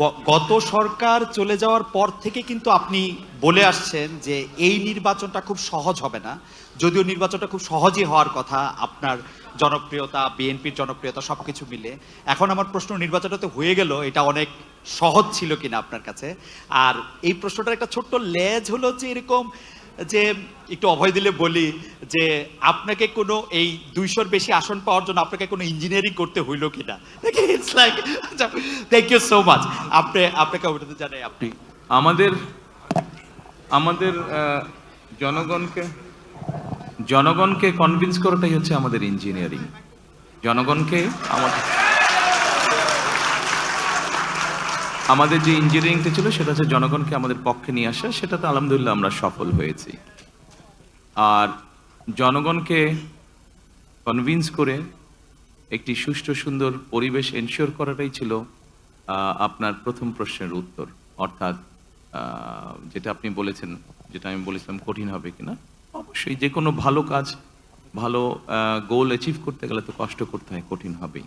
গত সরকার চলে যাওয়ার পর থেকে কিন্তু আপনি বলে আসছেন যে এই নির্বাচনটা খুব সহজ হবে না, যদিও নির্বাচনটা খুব সহজই হওয়ার কথা আপনার জনপ্রিয়তা, বিএনপির জনপ্রিয়তা সবকিছু মিলে। এখন আমার প্রশ্ন, নির্বাচনটা তো হয়ে গেল, এটা অনেক সহজ ছিল কিনা আপনার কাছে? আর এই প্রশ্নটার একটা ছোট্ট লেজ হলো যে এরকম যে একটু অভয় দিলে বলি যে আপনাকে কোনো এই 200-র বেশি আসন পাওয়ার জন্য আপনাকে কোনো ইঞ্জিনিয়ারিং করতে হইলো কিনা? It's like, thank you so much. আপনাকে ওটাতে জানাই। আপনি আমাদের আমাদের জনগণকে কনভিন্স করাটাই হচ্ছে আমাদের ইঞ্জিনিয়ারিং। জনগণকে আমাদের যে ইঞ্জিনিয়ারিংটা ছিল সেটা হচ্ছে জনগণকে আমাদের পক্ষে নিয়ে আসা, সেটাতে আলহামদুলিল্লাহ আমরা সফল হয়েছি। আর জনগণকে কনভিন্স করে একটি সুষ্ঠু সুন্দর পরিবেশ এনশিওর করাটাই ছিল আপনার প্রথম প্রশ্নের উত্তর। অর্থাৎ যেটা আপনি বলেছেন, যেটা আমি বলেছিলাম কঠিন হবে কিনা, অবশ্যই যে কোনো ভালো কাজ, ভালো গোল অ্যাচিভ করতে গেলে তো কষ্ট করতে হয়, কঠিন হবেই।